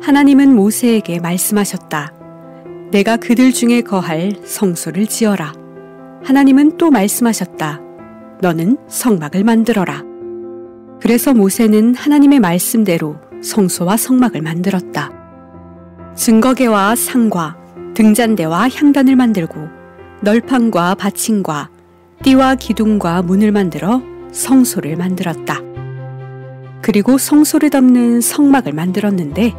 하나님은 모세에게 말씀하셨다. 내가 그들 중에 거할 성소를 지어라. 하나님은 또 말씀하셨다. 너는 성막을 만들어라. 그래서 모세는 하나님의 말씀대로 성소와 성막을 만들었다. 증거계와 상과 등잔대와 향단을 만들고 널판과 받침과 띠와 기둥과 문을 만들어 성소를 만들었다. 그리고 성소를 덮는 성막을 만들었는데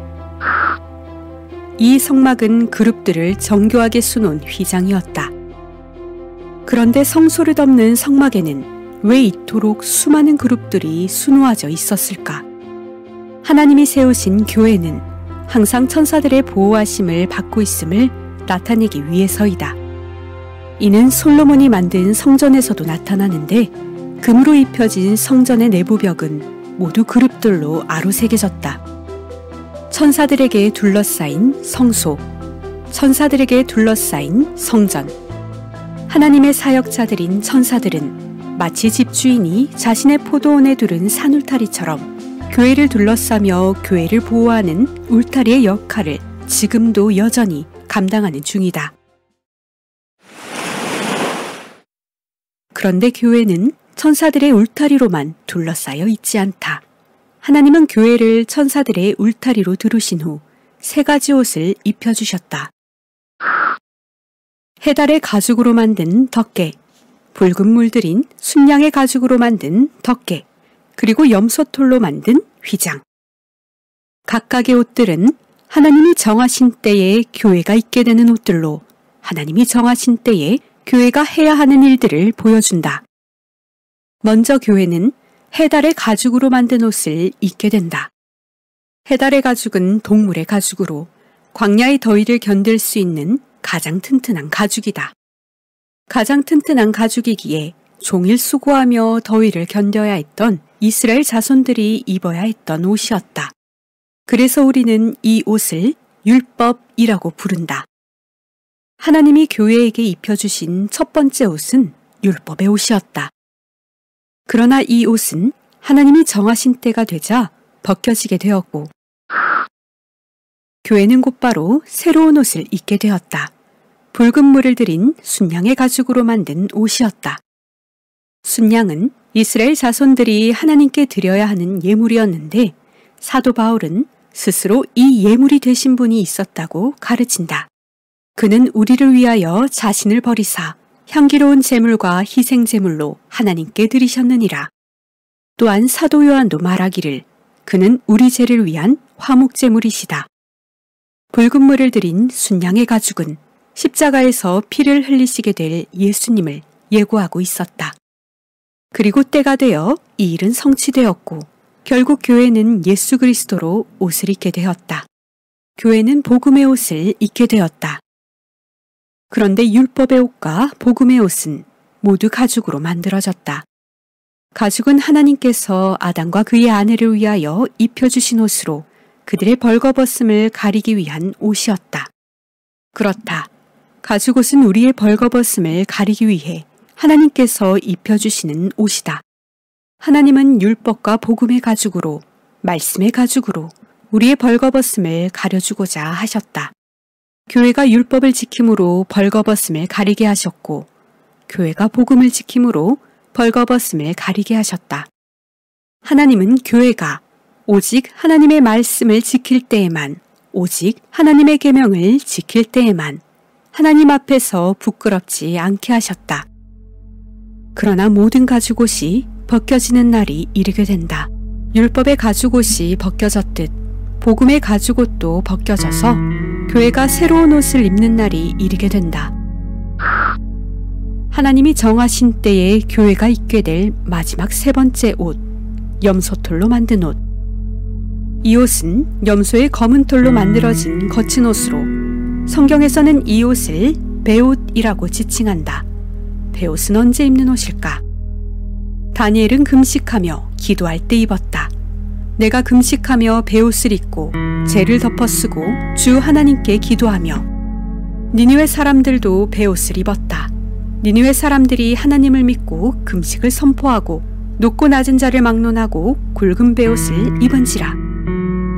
이 성막은 그룹들을 정교하게 수놓은 휘장이었다. 그런데 성소를 덮는 성막에는 왜 이토록 수많은 그룹들이 수놓아져 있었을까? 하나님이 세우신 교회는 항상 천사들의 보호하심을 받고 있음을 나타내기 위해서이다. 이는 솔로몬이 만든 성전에서도 나타나는데 금으로 입혀진 성전의 내부벽은 모두 그룹들로 아로새겨졌다. 천사들에게 둘러싸인 성소, 천사들에게 둘러싸인 성전. 하나님의 사역자들인 천사들은 마치 집주인이 자신의 포도원에 두른 산울타리처럼 교회를 둘러싸며 교회를 보호하는 울타리의 역할을 지금도 여전히 감당하는 중이다. 그런데 교회는 천사들의 울타리로만 둘러싸여 있지 않다. 하나님은 교회를 천사들의 울타리로 두르신 후 세 가지 옷을 입혀주셨다. 해달의 가죽으로 만든 덮개, 붉은 물들인 순양의 가죽으로 만든 덮개, 그리고 염소털로 만든 휘장. 각각의 옷들은 하나님이 정하신 때에 교회가 입게 되는 옷들로 하나님이 정하신 때에 교회가 해야 하는 일들을 보여준다. 먼저 교회는 해달의 가죽으로 만든 옷을 입게 된다. 해달의 가죽은 동물의 가죽으로 광야의 더위를 견딜 수 있는 가장 튼튼한 가죽이다. 가장 튼튼한 가죽이기에 종일 수고하며 더위를 견뎌야 했던 이스라엘 자손들이 입어야 했던 옷이었다. 그래서 우리는 이 옷을 율법이라고 부른다. 하나님이 교회에게 입혀주신 첫 번째 옷은 율법의 옷이었다. 그러나 이 옷은 하나님이 정하신 때가 되자 벗겨지게 되었고 교회는 곧바로 새로운 옷을 입게 되었다. 붉은 물을 들인 순양의 가죽으로 만든 옷이었다. 순양은 이스라엘 자손들이 하나님께 드려야 하는 예물이었는데 사도 바울은 스스로 이 예물이 되신 분이 있었다고 가르친다. 그는 우리를 위하여 자신을 버리사 향기로운 제물과 희생 제물로 하나님께 드리셨느니라. 또한 사도 요한도 말하기를 그는 우리 죄를 위한 화목 제물이시다. 붉은 물을 들인 순양의 가죽은 십자가에서 피를 흘리시게 될 예수님을 예고하고 있었다. 그리고 때가 되어 이 일은 성취되었고 결국 교회는 예수 그리스도로 옷을 입게 되었다. 교회는 복음의 옷을 입게 되었다. 그런데 율법의 옷과 복음의 옷은 모두 가죽으로 만들어졌다. 가죽은 하나님께서 아담과 그의 아내를 위하여 입혀주신 옷으로 그들의 벌거벗음을 가리기 위한 옷이었다. 그렇다. 가죽옷은 우리의 벌거벗음을 가리기 위해 하나님께서 입혀주시는 옷이다. 하나님은 율법과 복음의 가죽으로, 말씀의 가죽으로 우리의 벌거벗음을 가려주고자 하셨다. 교회가 율법을 지킴으로 벌거벗음을 가리게 하셨고 교회가 복음을 지킴으로 벌거벗음을 가리게 하셨다. 하나님은 교회가 오직 하나님의 말씀을 지킬 때에만, 오직 하나님의 계명을 지킬 때에만 하나님 앞에서 부끄럽지 않게 하셨다. 그러나 모든 가죽옷이 벗겨지는 날이 이르게 된다. 율법의 가죽옷이 벗겨졌듯 복음의 가죽옷도 벗겨져서 교회가 새로운 옷을 입는 날이 이르게 된다. 하나님이 정하신 때에 교회가 입게 될 마지막 세 번째 옷, 염소털로 만든 옷. 이 옷은 염소의 검은 털로 만들어진 거친 옷으로 성경에서는 이 옷을 베옷이라고 지칭한다. 베옷은 언제 입는 옷일까? 다니엘은 금식하며 기도할 때 입었다. 내가 금식하며 베옷을 입고 죄를 덮어쓰고 주 하나님께 기도하며. 니느웨 사람들도 베옷을 입었다. 니느웨 사람들이 하나님을 믿고 금식을 선포하고 높고 낮은 자를 막론하고 굵은 베옷을 입은지라.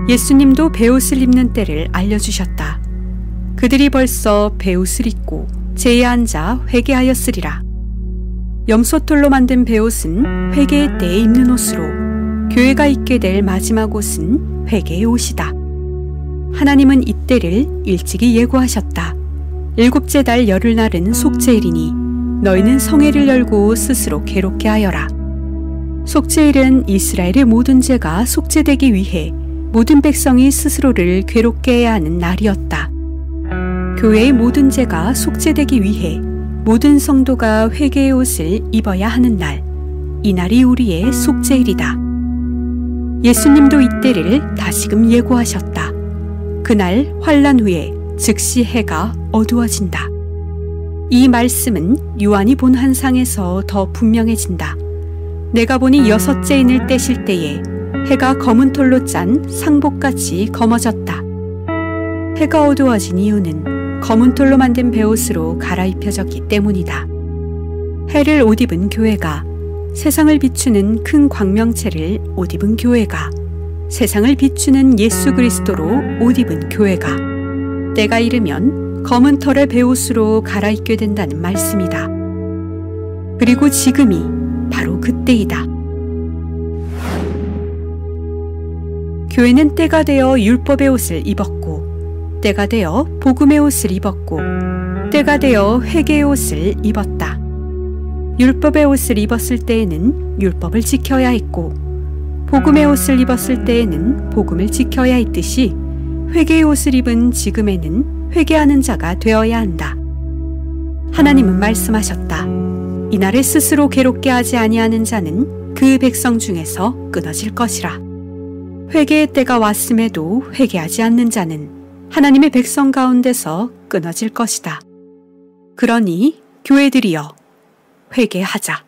예수님도 베옷을 입는 때를 알려주셨다. 그들이 벌써 베옷을 입고 제에 앉아 회개하였으리라. 염소털로 만든 베옷은 회개의 때에 입는 옷으로 교회가 입게 될 마지막 옷은 회개의 옷이다. 하나님은 이때를 일찍이 예고하셨다. 7째 달 열흘날은 속죄일이니 너희는 성회를 열고 스스로 괴롭게 하여라. 속죄일은 이스라엘의 모든 죄가 속죄되기 위해 모든 백성이 스스로를 괴롭게 해야 하는 날이었다. 교회의 모든 죄가 속죄되기 위해 모든 성도가 회개의 옷을 입어야 하는 날, 이 날이 우리의 속죄일이다. 예수님도 이때를 다시금 예고하셨다. 그날 환난 후에 즉시 해가 어두워진다. 이 말씀은 요한이 본 환상에서 더 분명해진다. 내가 보니 6째 인을 떼실 때에 해가 검은 털로 짠 상복같이 검어졌다. 해가 어두워진 이유는 검은 털로 만든 베옷으로 갈아입혀졌기 때문이다. 해를 옷 입은 교회가, 세상을 비추는 큰 광명체를 옷 입은 교회가, 세상을 비추는 예수 그리스도로 옷 입은 교회가 때가 이르면 검은 털의 베옷으로 갈아입게 된다는 말씀이다. 그리고 지금이 바로 그때이다. 교회는 때가 되어 율법의 옷을 입었고, 때가 되어 복음의 옷을 입었고, 때가 되어 회개의 옷을 입었다. 율법의 옷을 입었을 때에는 율법을 지켜야 했고, 복음의 옷을 입었을 때에는 복음을 지켜야 했듯이 회개의 옷을 입은 지금에는 회개하는 자가 되어야 한다. 하나님은 말씀하셨다. 이날에 스스로 괴롭게 하지 아니하는 자는 그 백성 중에서 끊어질 것이라. 회개의 때가 왔음에도 회개하지 않는 자는 하나님의 백성 가운데서 끊어질 것이다. 그러니 교회들이여 회개하자.